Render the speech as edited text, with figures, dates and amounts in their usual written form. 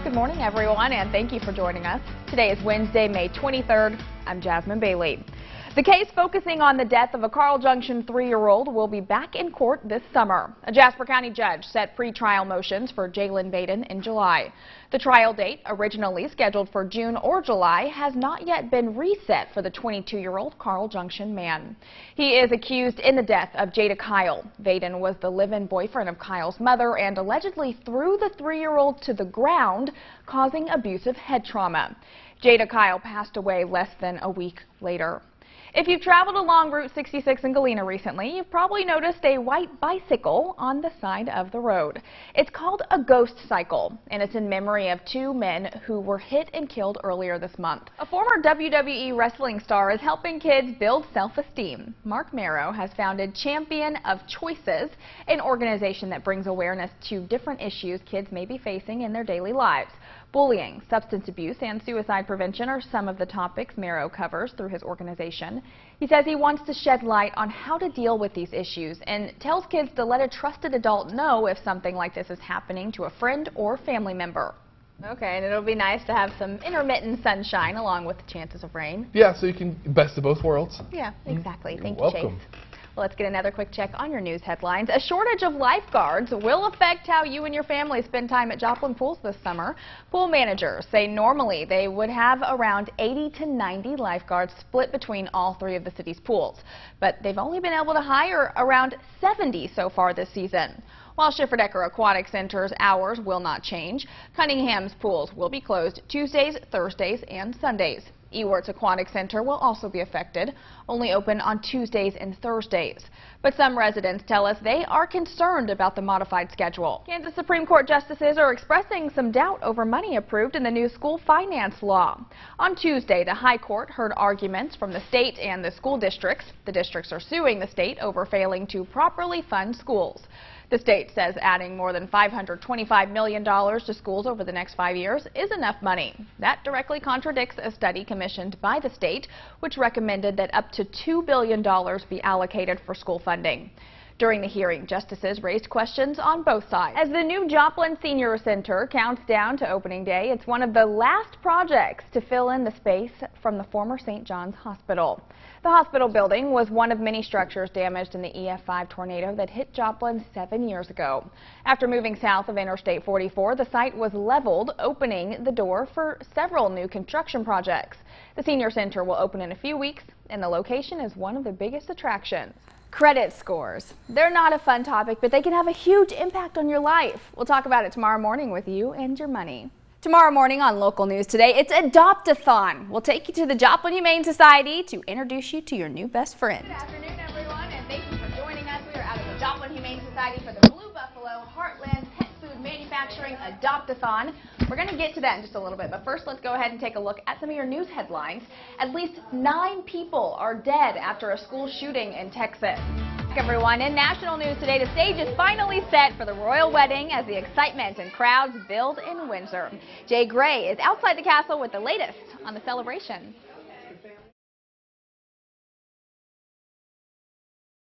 Good morning, everyone, and thank you for joining us. Today is Wednesday, May 23rd. I'm Jasmine Bailey. The case focusing on the death of a Carl Junction 3-year-old will be back in court this summer. A Jasper County judge set pre-trial motions for Jalen Baden in July. The trial date, originally scheduled for June or July, has not yet been reset for the 22-year-old Carl Junction man. He is accused in the death of Jada Kyle. Baden was the live-in boyfriend of Kyle's mother and allegedly threw the 3-year-old to the ground, causing abusive head trauma. Jada Kyle passed away less than a week later. If you've traveled along Route 66 in Galena recently, you've probably noticed a white bicycle on the side of the road. It's called a ghost cycle, and it's in memory of two men who were hit and killed earlier this month. A former WWE wrestling star is helping kids build self-esteem. Mark Marrow has founded Champion of Choices, an organization that brings awareness to different issues kids may be facing in their daily lives. Bullying, substance abuse, and suicide prevention are some of the topics Marrow covers through his organization. He says he wants to shed light on how to deal with these issues and tells kids to let a trusted adult know if something like this is happening to a friend or family member. Okay, and it'll be nice to have some intermittent sunshine along with the chances of rain. Yeah, so you can best of both worlds. Yeah, exactly. Thank you, welcome. Chase. Well, let's get another quick check on your news headlines. A shortage of lifeguards will affect how you and your family spend time at Joplin pools this summer. Pool managers say normally they would have around 80 to 90 lifeguards split between all three of the city's pools, but they've only been able to hire around 70 so far this season. While Schifferdecker Aquatic Center's hours will not change, Cunningham's pools will be closed Tuesdays, Thursdays, and Sundays. Ewart's Aquatic Center will also be affected, only open on Tuesdays and Thursdays. But some residents tell us they are concerned about the modified schedule. Kansas Supreme Court justices are expressing some doubt over money approved in the new school finance law. On Tuesday, the High Court heard arguments from the state and the school districts. The districts are suing the state over failing to properly fund schools. The state says adding more than $525 million to schools over the next 5 years is enough money. That directly contradicts a study commissioned by the state, which recommended that up to $2 billion be allocated for school funding. During the hearing, justices raised questions on both sides. As the new Joplin Senior Center counts down to opening day, it's one of the last projects to fill in the space from the former St. John's Hospital. The hospital building was one of many structures damaged in the EF5 tornado that hit Joplin 7 years ago. After moving south of Interstate 44, the site was leveled, opening the door for several new construction projects. The Senior Center will open in a few weeks, and the location is one of the biggest attractions. Credit scores. They're not a fun topic, but they can have a huge impact on your life. We'll talk about it tomorrow morning with you and your money. Tomorrow morning on Local News Today, it's Adopt-a-thon. We'll take you to the Joplin Humane Society to introduce you to your new best friend. Good afternoon, everyone, and thank you for joining us. We are out of the Joplin Humane Society for the Blue Buffalo Heartland Pet Food Manufacturing Adopt-a-thon. We're going to get to that in just a little bit, but first let's go ahead and take a look at some of your news headlines. At least 9 people are dead after a school shooting in Texas. Everyone, in national news today, the stage is finally set for the royal wedding as the excitement and crowds build in Windsor. Jay Gray is outside the castle with the latest on the celebration.